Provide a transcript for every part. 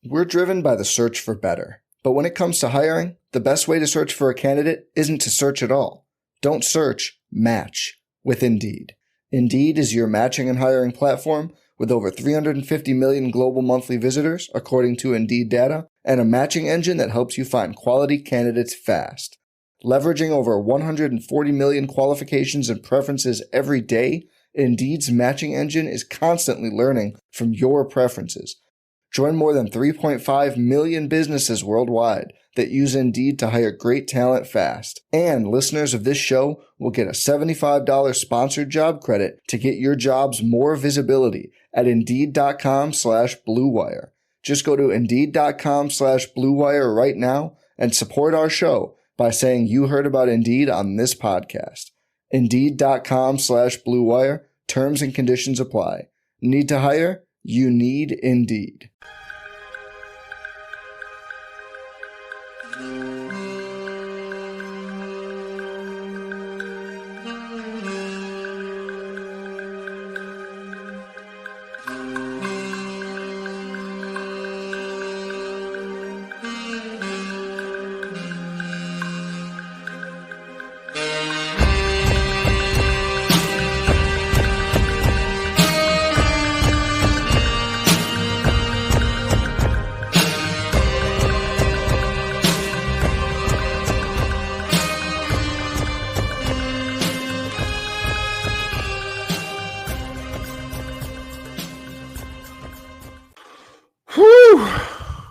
We're driven by the search for better. But when it comes to hiring, the best way to search for a candidate isn't to search at all. Don't search, match with Indeed. Indeed is your matching and hiring platform with over 350 million global monthly visitors, according to Indeed data, and a matching engine that helps you find quality candidates fast. Leveraging over 140 million qualifications and preferences every day, Indeed's matching engine is constantly learning from your preferences. Join more than 3.5 million businesses worldwide that use Indeed to hire great talent fast. And listeners of this show will get a $75 sponsored job credit to get your jobs more visibility at Indeed.com/Blue Wire. Just go to Indeed.com/Blue Wire right now and support our show by saying you heard about Indeed on this podcast. Indeed.com/Blue Wire. Terms and conditions apply. Need to hire? You need Indeed.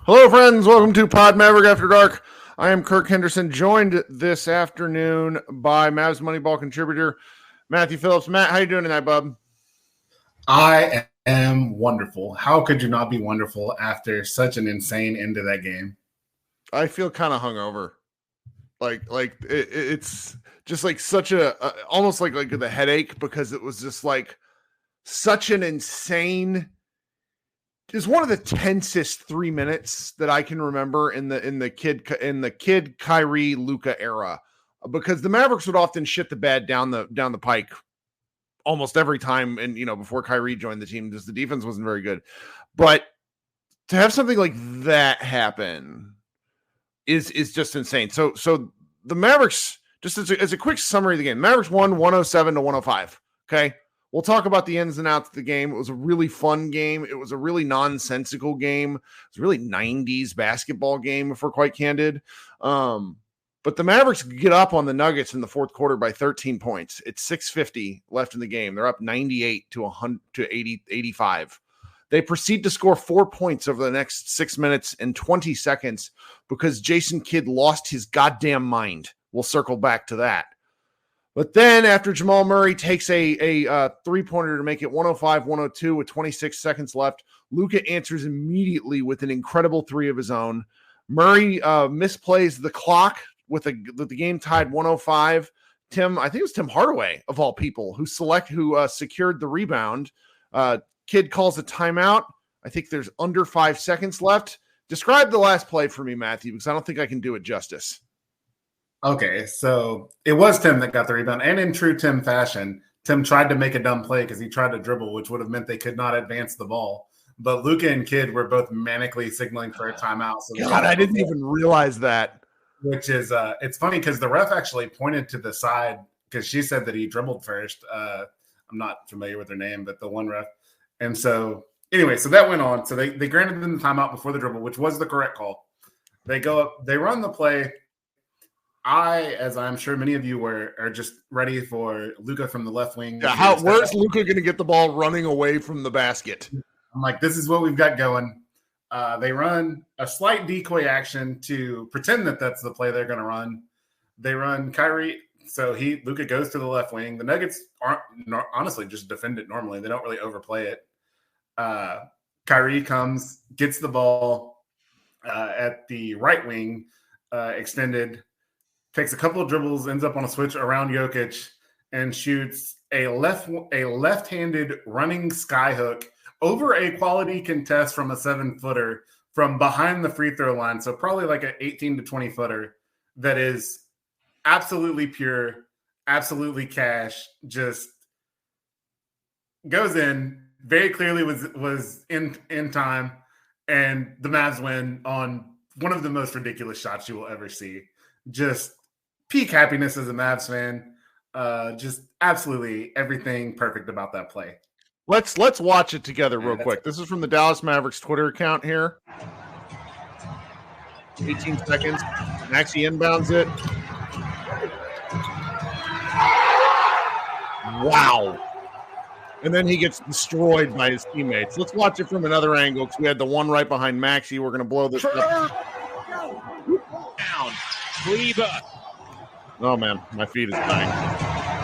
Hello, friends. Welcome to Pod Maverick After Dark. I am Kirk Henderson, joined this afternoon by Mavs Moneyball contributor Matthew Phillips. Matt, how you doing tonight, bub? I am wonderful. How could you not be wonderful after such an insane end to that game? I feel kind of hungover. It's just like such a almost like the headache, because it was just like such an insane. It's one of the tensest 3 minutes that I can remember in the kid Kyrie Luka era, because the Mavericks would often shit the bed down the pike almost every time, and before Kyrie joined the team, because the defense wasn't very good. But to have something like that happen is just insane. So the Mavericks, just as a quick summary of the game, Mavericks won 107-105. Okay. We'll talk about the ins and outs of the game. It was a really fun game. It was a really nonsensical game. It was a really 90s basketball game, if we're quite candid. But the Mavericks get up on the Nuggets in the fourth quarter by 13 points. It's 6:50 left in the game. They're up 98 to 85. They proceed to score 4 points over the next 6 minutes and 20 seconds because Jason Kidd lost his goddamn mind. We'll circle back to that. But then after Jamal Murray takes a three-pointer to make it 105-102 with 26 seconds left, Luka answers immediately with an incredible three of his own. Murray misplays the clock with the game tied 105. I think it was Tim Hardaway, of all people, who secured the rebound. Kidd calls a timeout. I think there's under 5 seconds left. Describe the last play for me, Matthew, because I don't think I can do it justice. Okay, so it was Tim that got the rebound, and in true Tim fashion, Tim tried to make a dumb play because he tried to dribble, which would have meant they could not advance the ball. But Luka and Kidd were both manically signaling for a timeout. So God, I didn't even realize that. Which is, it's funny because the ref actually pointed to the side because she said that he dribbled first. I'm not familiar with her name, but the one ref. And so, anyway, so that went on. So they granted them the timeout before the dribble, which was the correct call. They go up, they run the play. As I'm sure many of you are just ready for Luka from the left wing. Yeah, where's Luka going to get the ball running away from the basket? I'm like, this is what we've got going. They run a slight decoy action to pretend that that's the play they're going to run. They run Kyrie. So Luka goes to the left wing. The Nuggets honestly just defend it normally. They don't really overplay it. Kyrie comes, gets the ball at the right wing, extended, takes a couple of dribbles, ends up on a switch around Jokic, and shoots a left-handed running skyhook over a quality contest from a 7-footer from behind the free throw line. So probably like an 18 to 20 footer that is absolutely pure, absolutely cash, just goes in, very clearly was in time. And the Mavs win on one of the most ridiculous shots you will ever see. Just peak happiness as a Mavs fan. Just absolutely everything perfect about that play. Let's watch it together real quick. This is from the Dallas Mavericks Twitter account here. 18 seconds. Maxey inbounds it. Wow. And then he gets destroyed by his teammates. Let's watch it from another angle because we had the one right behind Maxey. We're going to blow this up. Down. Kleber. Oh, man. My feet is dying.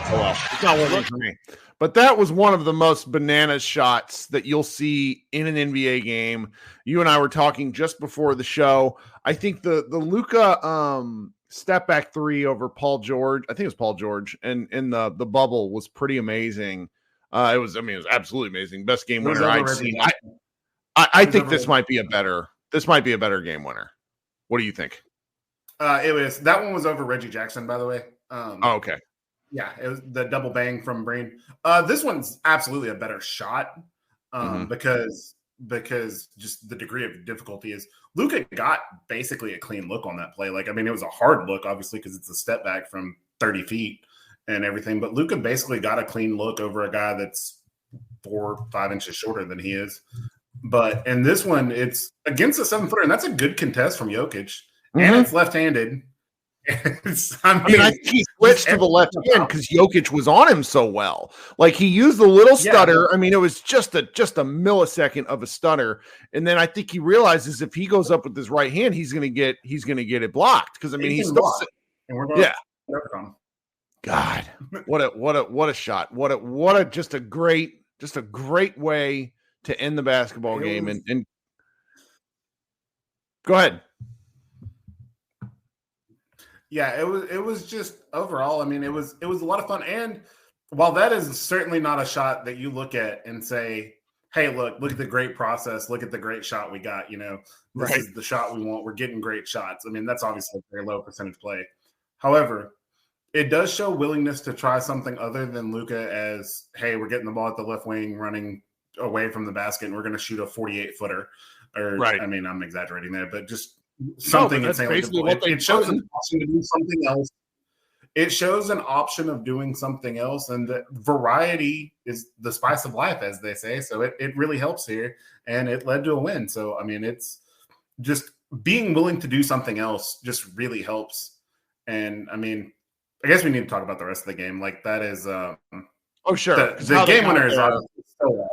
Oh, well. It's not working for me. But that was one of the most bananas shots that you'll see in an NBA game. You and I were talking just before the show. I think the Luka step back three over Paul George, I think it was Paul George, and in the bubble was pretty amazing. It was absolutely amazing. Best game winner I'd seen. I think this might be a better game winner. What do you think? That one was over Reggie Jackson, by the way. Okay. Yeah, it was the double bang from Breen. This one's absolutely a better shot because just the degree of difficulty is Luka got basically a clean look on that play. Like, I mean, it was a hard look, obviously, because it's a step back from 30 feet and everything. But Luka basically got a clean look over a guy that's 4 or 5 inches shorter than he is. But in this one, it's against a 7-footer, and that's a good contest from Jokic. And it's left-handed. I think he switched to the left hand because Jokic was on him so well. Like, he used the little stutter. I mean, it was just a millisecond of a stutter, and then I think he realizes if he goes up with his right hand, he's gonna get it blocked. Because I mean, he's still and we're going God, what a shot! What a just a great way to end the basketball game. And go ahead. Yeah, it was just overall. I mean, it was a lot of fun. And while that is certainly not a shot that you look at and say, "Hey, look at the great process. Look at the great shot we got." This is the shot we want. We're getting great shots. I mean, that's obviously a very low percentage play. However, it does show willingness to try something other than Luka as, "Hey, we're getting the ball at the left wing, running away from the basket, and we're going to shoot a 48-footer." Right. I mean, I'm exaggerating there, but just something that's basically what it shows an option to do something else. It shows an option of doing something else, and the variety is the spice of life, as they say. So it really helps here, and it led to a win. So I mean, it's just being willing to do something else just really helps. And I mean, I guess we need to talk about the rest of the game. Like, that is sure, the game winner is obviously so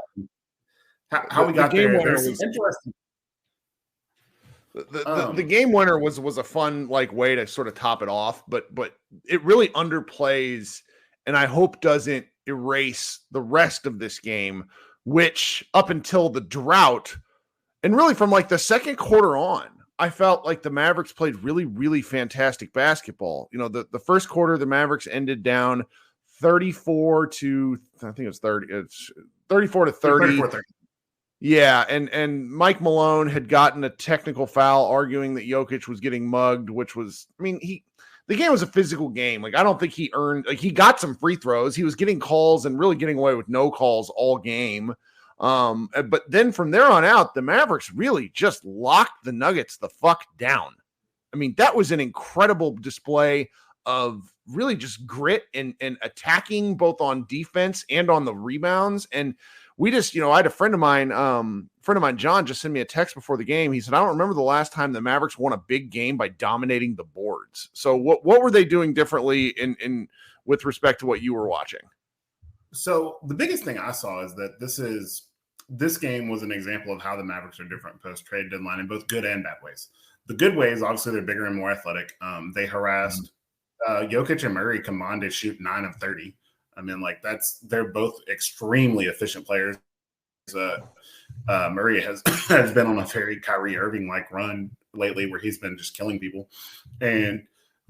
how we got there. There's some interesting. The game winner was a fun way to sort of top it off, but it really underplays, and I hope doesn't erase the rest of this game, which up until the drought and really from the second quarter on, I felt like the Mavericks played really, really fantastic basketball. The first quarter, the Mavericks ended down 34 to 30. It's 34 to 30. Yeah, and Mike Malone had gotten a technical foul arguing that Jokic was getting mugged, which was, I mean, the game was a physical game. I don't think he earned, he got some free throws. He was getting calls and really getting away with no calls all game. But then from there on out, the Mavericks really just locked the Nuggets the fuck down. I mean, that was an incredible display of really just grit and attacking both on defense and on the rebounds. And we just, I had a friend of mine, John, just sent me a text before the game. He said, I don't remember the last time the Mavericks won a big game by dominating the boards. So what were they doing differently in with respect to what you were watching? So the biggest thing I saw is that this game was an example of how the Mavericks are different post-trade deadline in both good and bad ways. The good ways, obviously, they're bigger and more athletic. They harassed Jokic and Murray combined to shoot 9 of 30. I mean, they're both extremely efficient players. Murray has been on a very Kyrie Irving run lately where he's been just killing people. And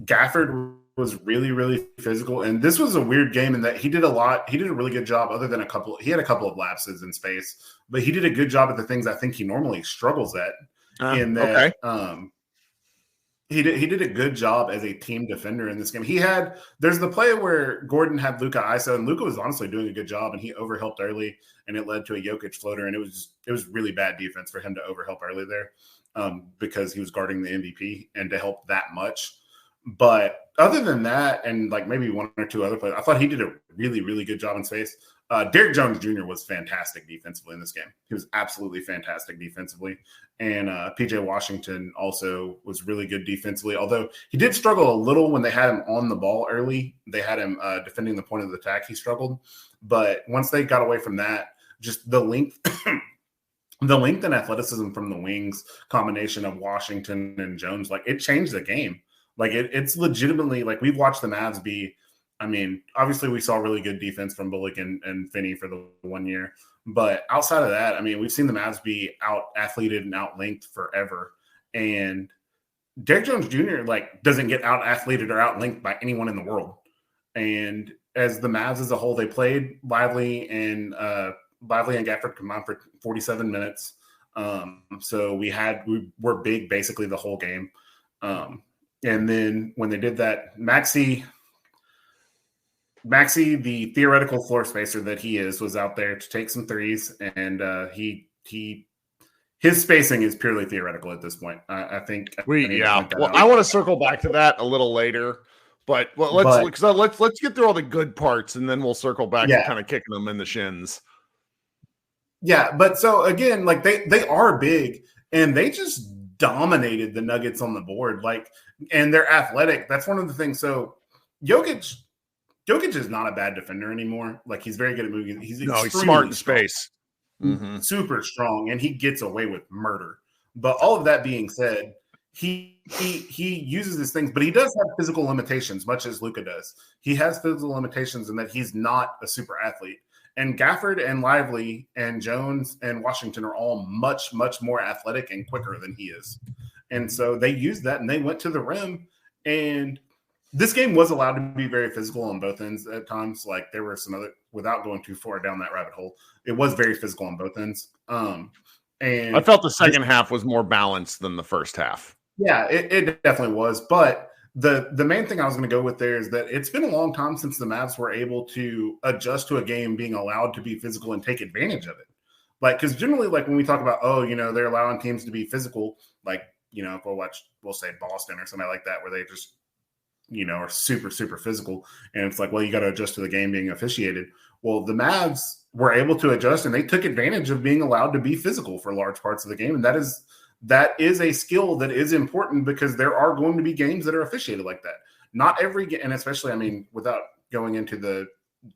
Gafford was really, really physical. And this was a weird game in that he did a lot. He did a really good job other than he had a couple of lapses in space, but he did a good job at the things I think he normally struggles at. In that, He did a good job as a team defender in this game. There's the play where Gordon had Luka ISO, and Luka was honestly doing a good job, and he overhelped early, and it led to a Jokic floater, and it was really bad defense for him to overhelp early there, because he was guarding the MVP and to help that much. But other than that, and like maybe one or two other plays, I thought he did a really, really good job in space. Derrick Jones Jr. was fantastic defensively in this game. He was absolutely fantastic defensively. And PJ Washington also was really good defensively, although he did struggle a little when they had him on the ball early. They had him defending the point of the attack. He struggled. But once they got away from that, just the length and athleticism from the wings combination of Washington and Jones, like it changed the game. Like it's legitimately, like we've watched the Mavs be, I mean, obviously we saw really good defense from Bullock and Finney for the 1 year. But outside of that, I mean, we've seen the Mavs be out-athleted and out-lengthed forever. And Derrick Jones Jr. like doesn't get out-athleted or out-lengthed by anyone in the world. And as the Mavs as a whole, they played Lively and Gafford combined for 47 minutes. So we were big basically the whole game. And then when they did that, Maxey, the theoretical floor spacer that he is, was out there to take some threes, and his spacing is purely theoretical at this point. I think. I want to circle back to that a little later, but let's get through all the good parts, and then we'll circle back to kind of kicking them in the shins. Yeah, but so again, like they are big, and they just dominated the Nuggets on the board, and they're athletic. That's one of the things. So Jokic is not a bad defender anymore. Like he's very good at moving. He's smart in space, super strong, and he gets away with murder. But all of that being said, he uses these things, but he does have physical limitations, much as Luka does. He has physical limitations in that he's not a super athlete. And Gafford and Lively and Jones and Washington are all much, much more athletic and quicker than he is. And so they used that and they went to the rim. And this game was allowed to be very physical on both ends at times. Like there were some other, without going too far down that rabbit hole, it was very physical on both ends. And I felt the second half was more balanced than the first half. Yeah, it definitely was. But the main thing I was going to go with there is that it's been a long time since the Mavs were able to adjust to a game being allowed to be physical and take advantage of it. Like, because generally, like when we talk about, they're allowing teams to be physical, like, if we'll say Boston or something like that, where they just, are super, super physical. And it's like, well, you got to adjust to the game being officiated. Well, the Mavs were able to adjust and they took advantage of being allowed to be physical for large parts of the game. And that is a skill that is important because there are going to be games that are officiated like that. Not every game, and especially, I mean, without going into the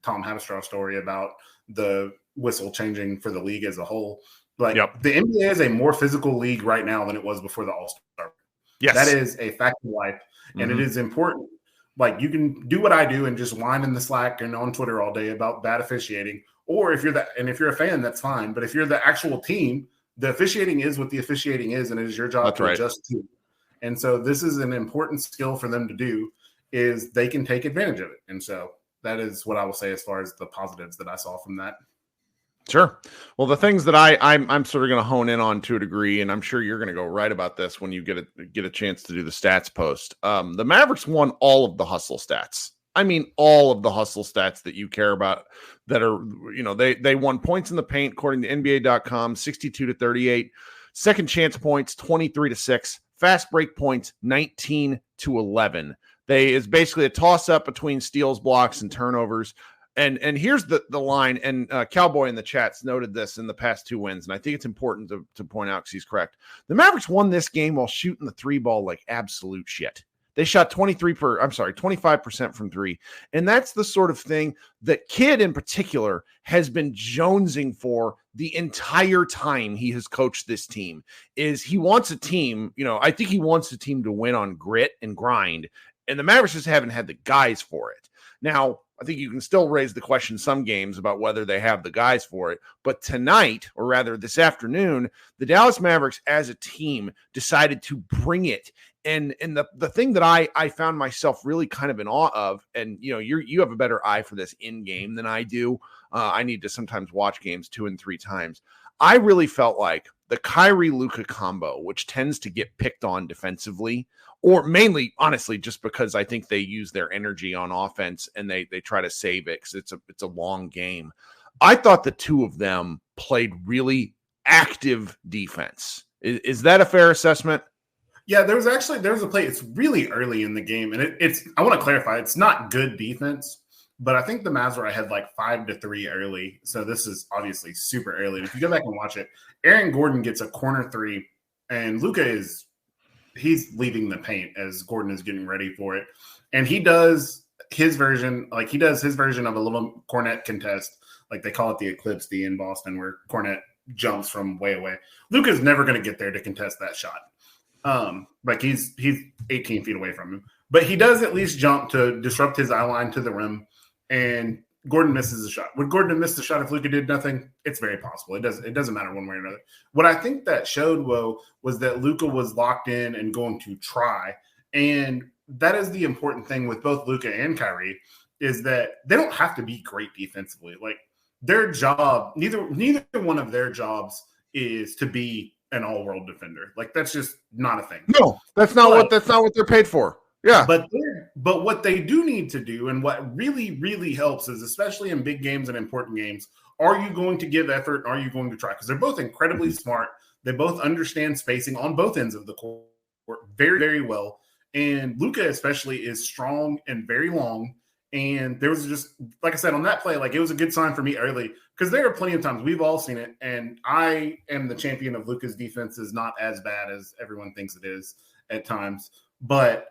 Tom Habestraw story about the whistle changing for the league as a whole, the NBA is a more physical league right now than it was before the All-Star. Yes. That is a fact of life, and it is important. Like, you can do what I do and just whine in the Slack and on Twitter all day about bad officiating, or if you're a fan, that's fine. But if you're the actual team, the officiating is what the officiating is, and it is your job to adjust to. And so this is an important skill for them to do, is they can take advantage of it. And so that is what I will say as far as the positives that I saw from that. Sure. Well, the things that I'm sort of going to hone in on to a degree, and I'm sure you're going to go right about this when you get a chance to do the stats post. The Mavericks won all of the hustle stats. I mean, all of the hustle stats that you care about that are, they won points in the paint, according to NBA.com, 62-38, second chance points, 23-6, fast break points, 19-11. It's basically a toss up between steals, blocks, and turnovers. And here's the line, and Cowboy in the chats noted this in the past two wins, and I think it's important to point out because he's correct. The Mavericks won this game while shooting the three ball like absolute shit. They shot 25% from three. And that's the sort of thing that Kidd in particular has been jonesing for the entire time he has coached this team. Is he wants a team, I think he wants a team to win on grit and grind, and the Mavericks just haven't had the guys for it. Now, I think you can still raise the question some games about whether they have the guys for it. But tonight, or rather this afternoon, the Dallas Mavericks as a team decided to bring it. And the thing that I found myself really kind of in awe of, and you have a better eye for this in game than I do. I need to sometimes watch games 2 and 3 times. I really felt like the Kyrie Luka combo, which tends to get picked on defensively, or mainly, honestly, just because I think they use their energy on offense and they try to save it because it's a long game. I thought the two of them played really active defense. Is that a fair assessment? Yeah, there was a play. It's really early in the game, and it's. I want to clarify, it's not good defense, but I think the Mavs were ahead like 5-3 early. So this is obviously super early. And if you go back and watch it, Aaron Gordon gets a corner three, and Luka he's leaving the paint as Gordon is getting ready for it, and he does his version of a little cornet contest, like they call it the Eclipse D in Boston, where cornet jumps from way away. Luka's never going to get there to contest that shot. Like he's 18 feet away from him, but he does at least jump to disrupt his eye line to the rim, and Gordon misses a shot. Would Gordon have missed the shot if Luka did nothing? It's very possible. It doesn't matter one way or another. What I think that showed, was that Luka was locked in and going to try, and that is the important thing with both Luka and Kyrie, is that they don't have to be great defensively. Like their job, neither one of their jobs is to be an all-world defender. Like that's just not a thing. No, that's not what they're paid for. Yeah. But what they do need to do, and what really, really helps, is especially in big games and important games, are you going to give effort? Are you going to try? Because they're both incredibly smart. They both understand spacing on both ends of the court very, very well. And Luka especially is strong and very long. And there was just, like I said, on that play, like it was a good sign for me early, because there are plenty of times we've all seen it. And I am the champion of Luka's defense is not as bad as everyone thinks it is at times. But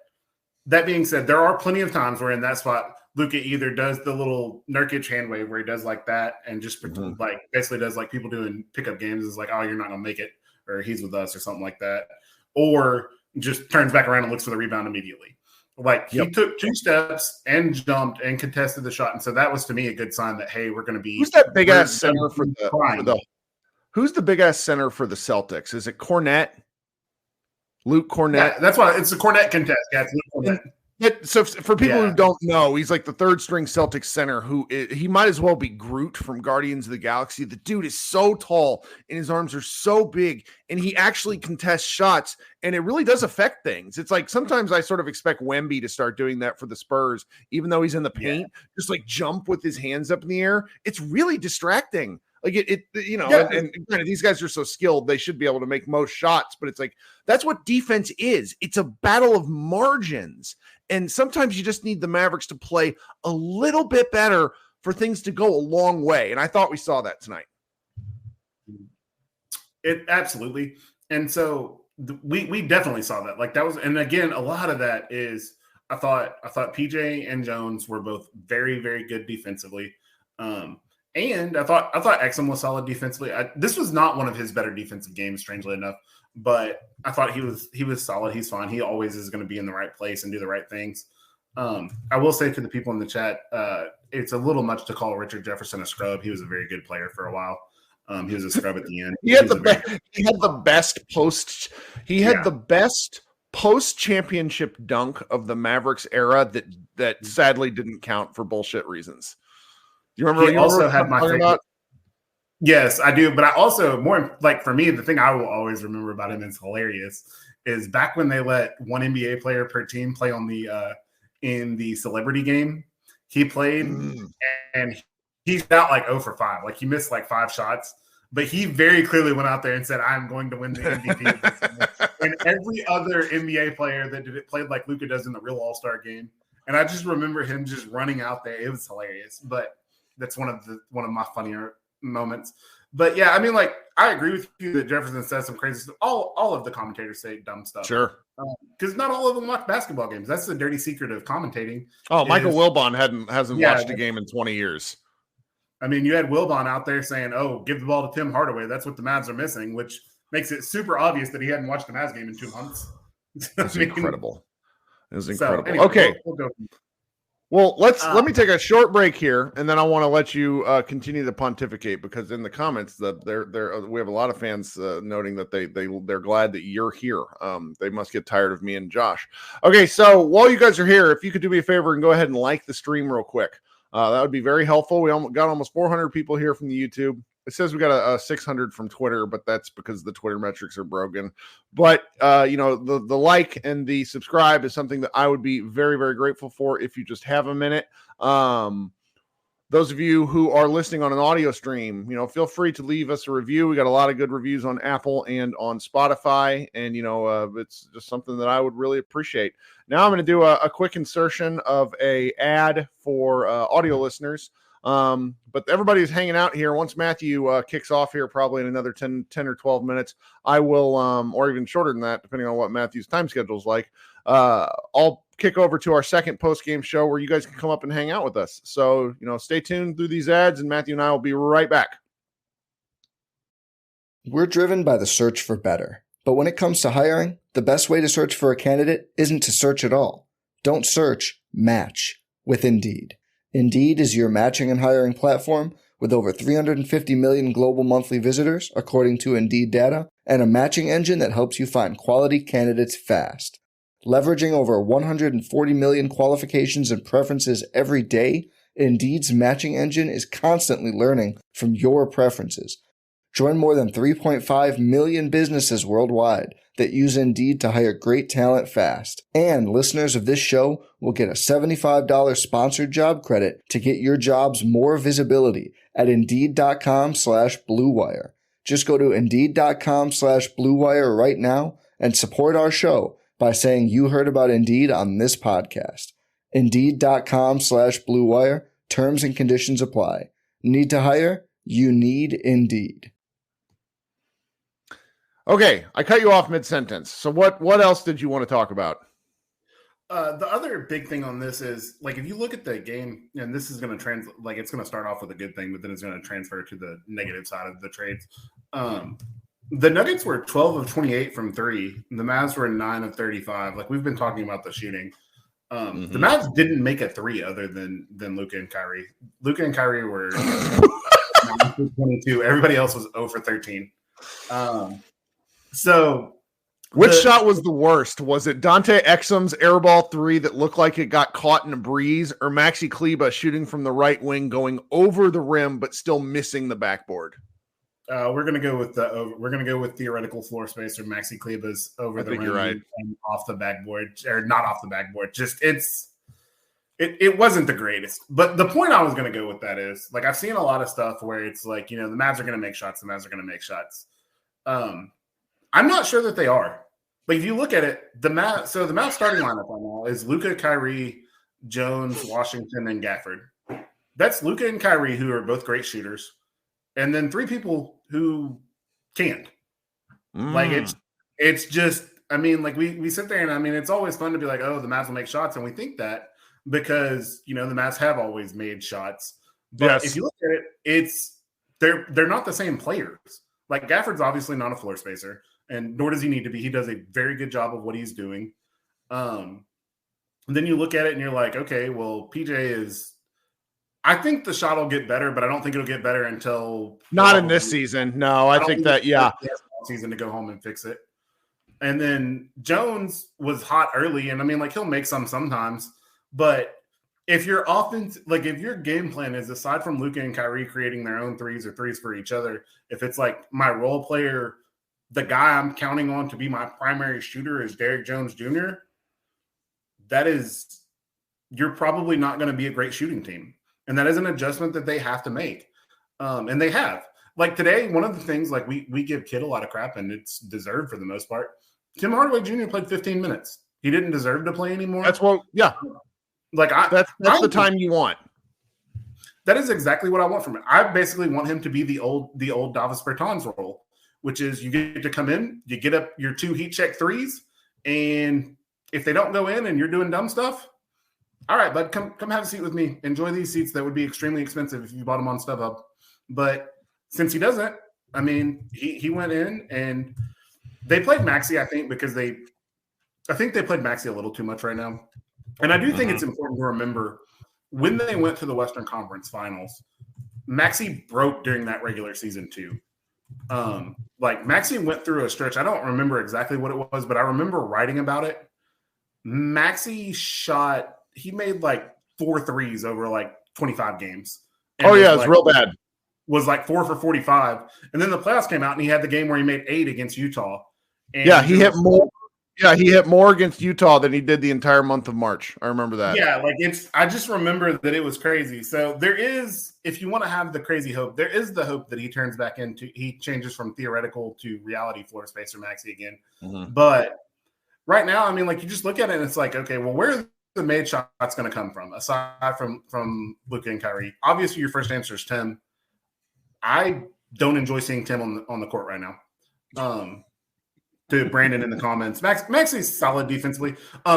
that being said, there are plenty of times where in that spot, Luka either does the little Nurkic hand wave where he does like that and just like basically does like people do in pickup games, is like, oh, you're not going to make it, or he's with us or something like that. Or just turns back around and looks for the rebound immediately. Like he took 2 steps and jumped and contested the shot. And so that was to me a good sign that, hey, we're going to be. Who's that big ass center for the who's the big ass center for the Celtics? Is it Cornette? Luke Cornette? Yeah, that's why it's a Cornette contest. Yeah, it's Luke Cornette. So for people who don't know, he's like the third string Celtics center he might as well be Groot from Guardians of the Galaxy. The dude is so tall and his arms are so big, and he actually contests shots, and it really does affect things. It's like sometimes I sort of expect Wemby to start doing that for the Spurs, even though he's in the paint, just like jump with his hands up in the air. It's really distracting. Like and granted, these guys are so skilled, they should be able to make most shots, but it's like, that's what defense is. It's a battle of margins. And sometimes you just need the Mavericks to play a little bit better for things to go a long way. And I thought we saw that tonight. It absolutely. And so we definitely saw that. Like that was, and again, a lot of that is, I thought PJ and Jones were both very, very good defensively. And I thought Exum was solid defensively. This was not one of his better defensive games, strangely enough, but I thought he was solid. He's fine. He always is going to be in the right place and do the right things. I will say to the people in the chat, it's a little much to call Richard Jefferson a scrub. He was a very good player for a while. He was a scrub at the end. He had the best post-championship dunk of the Mavericks era that sadly didn't count for bullshit reasons. You remember? He also had my favorite. Yes, I do. But I also, more like for me, the thing I will always remember about him is hilarious is back when they let one NBA player per team play on the in the celebrity game. He played and he's out like 0 for 5. Like he missed like 5 shots, but he very clearly went out there and said, "I'm going to win the MVP." Of this and every other NBA player that did it played like Luka does in the real All-Star game. And I just remember him just running out there. It was hilarious, but that's one of my funnier moments. But yeah, I mean, like I agree with you that Jefferson says some crazy stuff. All of the commentators say dumb stuff. Sure, because not all of them watch basketball games. That's the dirty secret of commentating. Oh, Michael Wilbon hasn't watched a game in 20 years. I mean, you had Wilbon out there saying, "Oh, give the ball to Tim Hardaway. That's what the Mavs are missing," which makes it super obvious that he hadn't watched the Mavs game in 2 months. It's incredible. It was incredible. So, anyway, okay. We'll go. Well, let me take a short break here, and then I want to let you continue to pontificate, because in the comments we have a lot of fans noting that they're glad that you're here. They must get tired of me and Josh. Okay, so while you guys are here, if you could do me a favor and go ahead and like the stream real quick, that would be very helpful. We got almost 400 people here from the YouTube. It says we got a 600 from Twitter, but that's because the Twitter metrics are broken. But, the like and the subscribe is something that I would be very, very grateful for if you just have a minute. Those of you who are listening on an audio stream, feel free to leave us a review. We got a lot of good reviews on Apple and on Spotify, and, it's just something that I would really appreciate. Now I'm going to do a quick insertion of a ad for audio listeners. But everybody's hanging out here. Once Matthew kicks off here, probably in another 10 or 12 minutes, I will, or even shorter than that, depending on what Matthew's time schedule is like, I'll kick over to our second post-game show where you guys can come up and hang out with us. So, stay tuned through these ads, and Matthew and I will be right back. We're driven by the search for better. But when it comes to hiring, the best way to search for a candidate isn't to search at all. Don't search, match with Indeed. Indeed is your matching and hiring platform with over 350 million global monthly visitors, according to Indeed data, and a matching engine that helps you find quality candidates fast. Leveraging over 140 million qualifications and preferences every day, Indeed's matching engine is constantly learning from your preferences. Join more than 3.5 million businesses worldwide that use Indeed to hire great talent fast. And listeners of this show will get a $75 sponsored job credit to get your jobs more visibility at Indeed.com/Blue Wire. Just go to Indeed.com/Blue Wire right now and support our show by saying you heard about Indeed on this podcast. Indeed.com/Blue Wire. Terms and conditions apply. Need to hire? You need Indeed. Okay, I cut you off mid-sentence. So what else did you want to talk about? The other big thing on this is, if you look at the game, and this is going to it's going to start off with a good thing, but then it's going to transfer to the negative side of the trades. The Nuggets were 12 of 28 from three. The Mavs were 9 of 35. We've been talking about the shooting. The Mavs didn't make a three other than Luka and Kyrie. Luka and Kyrie were 9 for 22. Everybody else was 0 for 13. Which shot was the worst? Was it Dante Exum's airball three that looked like it got caught in a breeze, or Maxi Kleber shooting from the right wing going over the rim but still missing the backboard? We're gonna go with theoretical floor space, or Maxi Kleber's over the rim, you're right, and off the backboard, or not off the backboard. Just it wasn't the greatest. But the point I was gonna go with that is, I've seen a lot of stuff where it's the Mavs are gonna make shots. The Mavs are gonna make shots. I'm not sure that they are. If you look at it, the Mavs starting lineup right now is Luka, Kyrie, Jones, Washington, and Gafford. That's Luka and Kyrie, who are both great shooters, and then three people who can't. It's just, we sit there and it's always fun to be oh, the Mavs will make shots, and we think that because the Mavs have always made shots. But if you look at it, they're not the same players. Gafford's obviously not a floor spacer, and nor does he need to be. He does a very good job of what he's doing. And then you look at it and you're okay, well, PJ is – I think the shot will get better, but I don't think it'll get better until – Not in this season. No, I think that, yeah. Season to go home and fix it. And then Jones was hot early, and he'll make sometimes, but – if your offense, if your game plan is, aside from Luka and Kyrie creating their own threes or threes for each other, if it's my role player, the guy I'm counting on to be my primary shooter is Derrick Jones Jr., you're probably not going to be a great shooting team. And that is an adjustment that they have to make. And they have. Today, one of the things, we give Kidd a lot of crap, and it's deserved for the most part. Tim Hardaway Jr. played 15 minutes. He didn't deserve to play anymore. That's what, yeah. That's the time you want. That is exactly what I want from him. I basically want him to be the old Davis Bertans role, which is you get to come in, you get up your 2 heat check threes, and if they don't go in and you're doing dumb stuff, all right, bud, come have a seat with me. Enjoy these seats that would be extremely expensive if you bought them on StubHub. But since he doesn't, he went in and they played Maxey, I think, because they played Maxey a little too much right now. And I do think it's important to remember when they went to the Western Conference Finals, Maxey broke during that regular season too. Maxey went through a stretch. I don't remember exactly what it was, but I remember writing about it. Maxey he made 4 threes over 25 games. And it was real bad. was like 4 for 45. And then the playoffs came out and he had the game where he made 8 against Utah. And yeah, he hit more. Yeah, he hit more against Utah than he did the entire month of March. I remember that. Yeah, like I just remember that it was crazy. So there is, if you want to have the crazy hope, there is the hope that he turns back into, he changes from theoretical to reality floor spacer Maxey again. Mm-hmm. But right now, I mean, like you just look at it and it's like, okay, well, where are the made shots going to come from aside from Luka and Kyrie? Obviously, your first answer is Tim. I don't enjoy seeing Tim on the court right now. To Brandon in the comments, Maxey's solid defensively.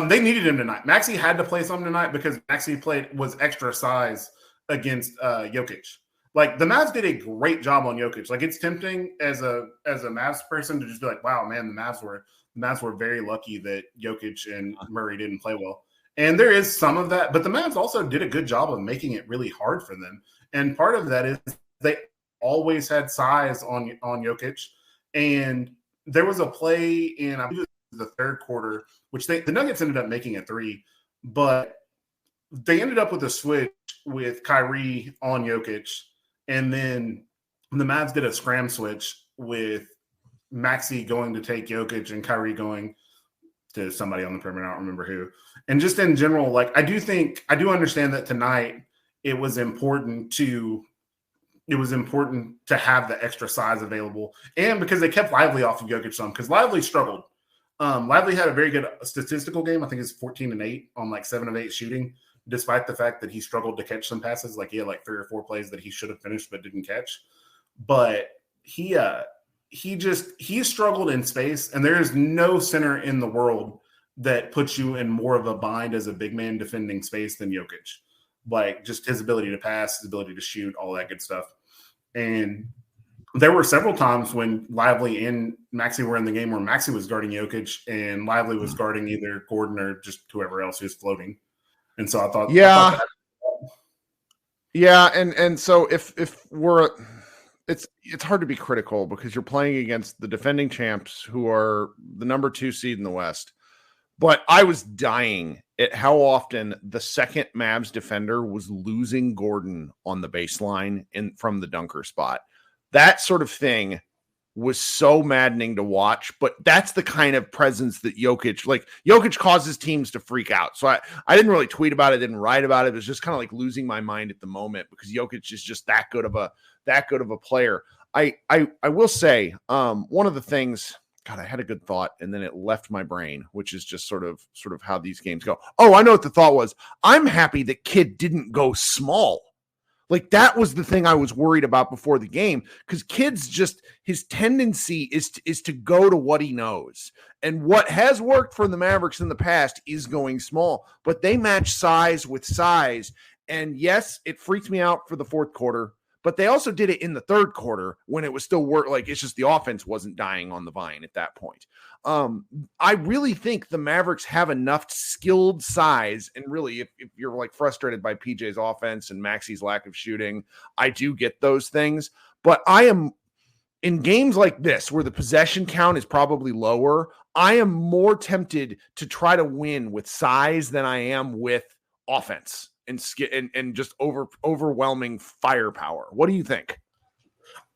They needed him tonight. Maxey had to play some tonight because Maxey was extra size against Jokic. Like the Mavs did a great job on Jokic. Like it's tempting as a Mavs person to just be like, wow, man, the Mavs were very lucky that Jokic and Murray didn't play well. And there is some of that, but the Mavs also did a good job of making it really hard for them. And part of that is they always had size on Jokic. And there was a play in, I believe it was the third quarter, which the Nuggets ended up making a 3, but they ended up with a switch with Kyrie on Jokic. And then the Mavs did a scram switch with Maxey going to take Jokic and Kyrie going to somebody on the perimeter. I don't remember who. And just in general, like I do understand that tonight it was important to have the extra size available. And because they kept Lively off of Jokic some, because Lively struggled. Lively had a very good statistical game. I think it's 14-8 on like 7 of 8 shooting, despite the fact that he struggled to catch some passes. Like he had like 3 or 4 plays that he should have finished but didn't catch. But he struggled in space, and there is no center in the world that puts you in more of a bind as a big man defending space than Jokic. Like just his ability to pass, his ability to shoot, all that good stuff. And there were several times when Lively and Maxey were in the game where Maxey was guarding Jokic and Lively was guarding either Gordon or just whoever else who's floating. And so I thought, and so if we're, it's hard to be critical because you're playing against the defending champs who are the number 2 seed in the West. But I was dying at how often the second Mavs defender was losing Gordon on the baseline from the dunker spot. That sort of thing was so maddening to watch, but that's the kind of presence that Jokic causes teams to freak out. So I didn't really tweet about it, didn't write about it. It was just kind of like losing my mind at the moment because Jokic is just that good of a player. I will say one of the things, God, I had a good thought and then it left my brain, which is just sort of how these games go. Oh, I know what the thought was. I'm happy that Kidd didn't go small. Like that was the thing I was worried about before the game because Kidd's just his tendency is to go to what he knows. And what has worked for the Mavericks in the past is going small, but they match size with size. And yes, it freaked me out for the fourth quarter. But they also did it in the third quarter when it was still like it's just the offense wasn't dying on the vine at that point. I really think the Mavericks have enough skilled size. And really, if you're like frustrated by PJ's offense and Maxey's lack of shooting, I do get those things. But I am in games like this where the possession count is probably lower. I am more tempted to try to win with size than I am with offense. And just overwhelming firepower. What do you think?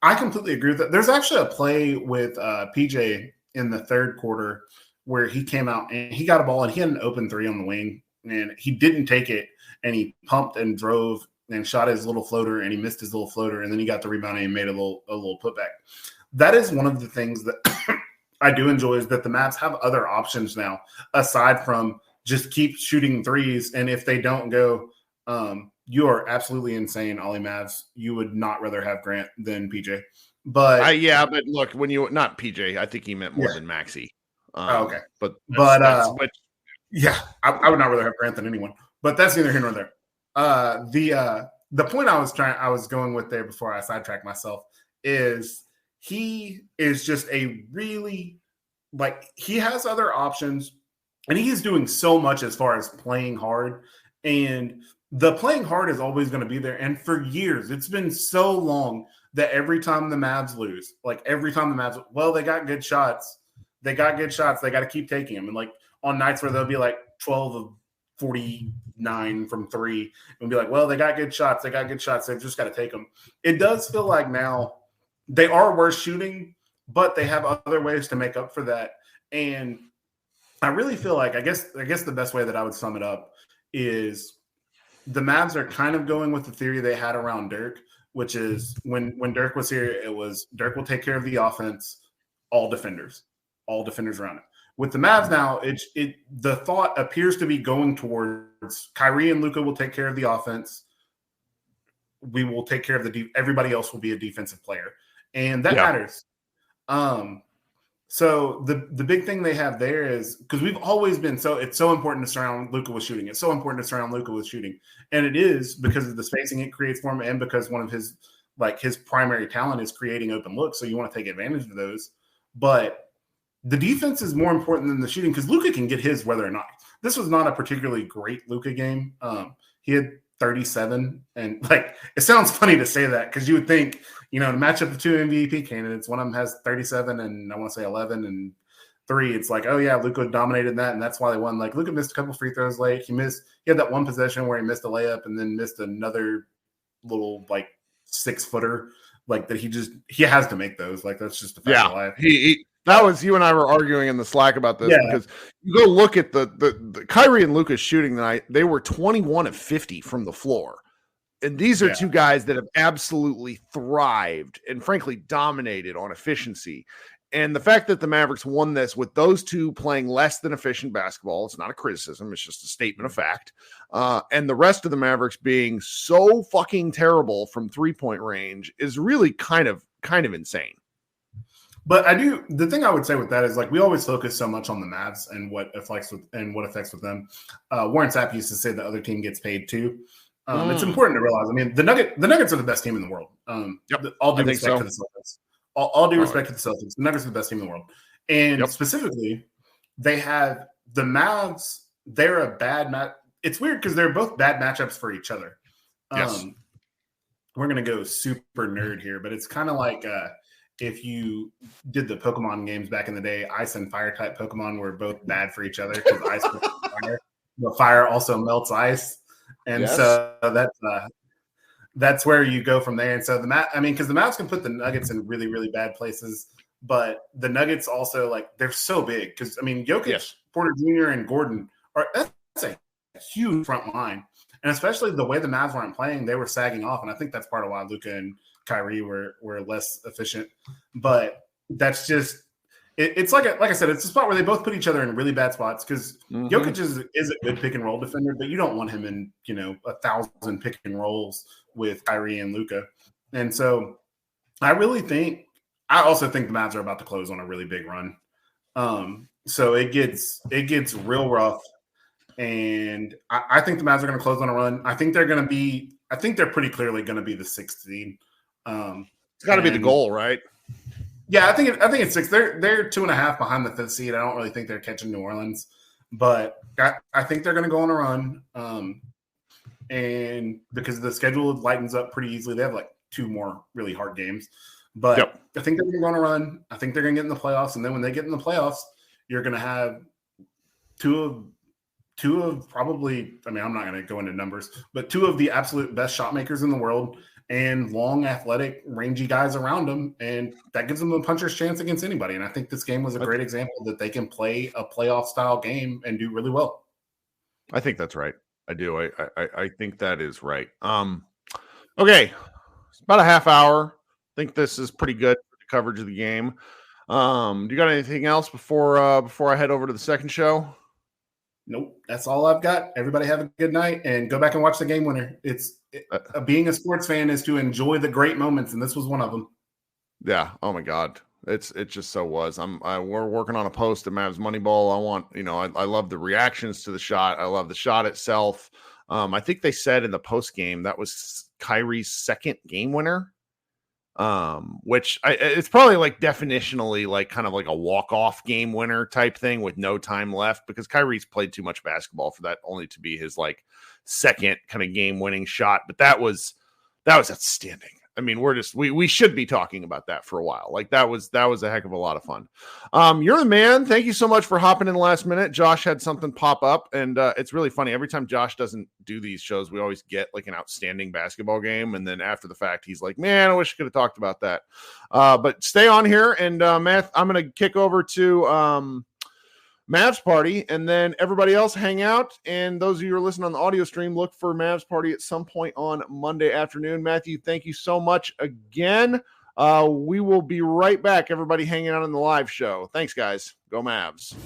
I completely agree with that. There's actually a play with PJ in the third quarter where he came out and he got a ball and he had an open 3 on the wing and he didn't take it and he pumped and drove and shot his little floater and he missed his little floater and then he got the rebound and he made a little putback. That is one of the things that I do enjoy is that the Mavs have other options now aside from just keep shooting threes, and if they don't go, you are absolutely insane, Ollie Mavs. You would not rather have Grant than PJ. But but look, when you not PJ, I think he meant more than Maxey. Okay, but yeah, I would not rather have Grant than anyone. But that's neither here nor there. The point I was going with there before I sidetracked myself is he is just a really he has other options, and he is doing so much as far as playing hard, and the playing hard is always going to be there. And for years, it's been so long that every time the Mavs lose, they got good shots. They got to keep taking them. And on nights where they'll be 12 of 49 from three and be like, well, they got good shots. They've just got to take them. It does feel like now they are worse shooting, but they have other ways to make up for that. And I really feel like, I guess the best way that I would sum it up is the Mavs are kind of going with the theory they had around Dirk, which is when Dirk was here, it was Dirk will take care of the offense, all defenders around it. With the Mavs now, the thought appears to be going towards Kyrie and Luka will take care of the offense. We will take care of everybody else will be a defensive player. And that matters. So the big thing they have there is because we've always been it's so important to surround Luka with shooting. It's so important to surround Luka with shooting. And it is because of the spacing it creates for him and because one of his primary talent is creating open looks. So you want to take advantage of those. But the defense is more important than the shooting because Luka can get his whether or not. This was not a particularly great Luka game. He had 37. And it sounds funny to say that because you would think, to match up the two MVP candidates, one of them has 37 and I want to say 11 and 3. It's like, oh yeah, Luka dominated that. And that's why they won. Luka missed a couple free throws late. He had that one possession where he missed a layup and then missed another little 6-footer that he has to make those. That's just a fact of life. That was you and I were arguing in the Slack about this because you go look at the Kyrie and Luka's shooting tonight. They were 21 of 50 from the floor. And these are two guys that have absolutely thrived and frankly dominated on efficiency. And the fact that the Mavericks won this with those two playing less than efficient basketball, it's not a criticism. It's just a statement of fact. And the rest of the Mavericks being so fucking terrible from 3-point range is really kind of insane. But the thing I would say with that is we always focus so much on the Mavs and what affects with them. Warren Sapp used to say the other team gets paid too. It's important to realize. I mean, the Nuggets are the best team in the world. All due respect to the Celtics. All due respect to the Celtics. The Nuggets are the best team in the world. And specifically, they have the Mavs. They're a bad match. It's weird because they're both bad matchups for each other. Yes. We're gonna go super nerd here, but it's kind of like if you did the Pokemon games back in the day, ice and fire type Pokemon were both bad for each other because ice was fire. The fire also melts ice. And so that's where you go from there. And so because the Mavs can put the Nuggets in really, really bad places, but the Nuggets also they're so big because Jokic, Porter Jr. and Gordon that's a huge front line. And especially the way the Mavs weren't playing, they were sagging off. And I think that's part of why Luka and Kyrie were less efficient. But that's just it's like I said, it's a spot where they both put each other in really bad spots because Jokic is a good pick and roll defender, but you don't want him in 1,000 pick and rolls with Kyrie and Luka. And so I also think the Mavs are about to close on a really big run. So it gets real rough. And I think the Mavs are going to close on a run. I think they're pretty clearly going to be the 6th seed. It's got to be the goal, right? Yeah, I think it's 6. They're 2.5 behind the 5th seed. I don't really think they're catching New Orleans, but I think they're going to go on a run. And because the schedule lightens up pretty easily, they have 2 more really hard games. But I think they're going to go on a run. I think they're going to get in the playoffs, and then when they get in the playoffs, you're going to have two of probably. I mean, I'm not going to go into numbers, but 2 of the absolute best shot makers in the world. And long, athletic, rangy guys around them, and that gives them a puncher's chance against anybody. And I think this game was a great example that they can play a playoff-style game and do really well. I think that's right. I do. I think that is right. Okay, it's about a half hour. I think this is pretty good for the coverage of the game. Do you got anything else before I head over to the second show? Nope, that's all I've got. Everybody have a good night and go back and watch the game winner. Being a sports fan is to enjoy the great moments, and this was one of them. Yeah. Oh my God. It just so was. We're working on a post at Mavs Moneyball. I love the reactions to the shot. I love the shot itself. I think they said in the post game that was Kyrie's 2nd game winner. Which it's probably definitionally kind of a walk-off game winner type thing with no time left because Kyrie's played too much basketball for that only to be his 2nd kind of game winning shot. But that was outstanding. I mean, we should be talking about that for a while. Like that was a heck of a lot of fun. You're the man. Thank you so much for hopping in the last minute. Josh had something pop up, and it's really funny. Every time Josh doesn't do these shows, we always get like an outstanding basketball game, and then after the fact, he's like, "Man, I wish I could have talked about that." But stay on here, and Matt, I'm going to kick over to Mavs Party, and then everybody else hang out. And those of you who are listening on the audio stream, look for Mavs Party at some point on Monday afternoon. Matthew, thank you so much again. We will be right back. Everybody hanging out on the live show. Thanks, guys. Go Mavs.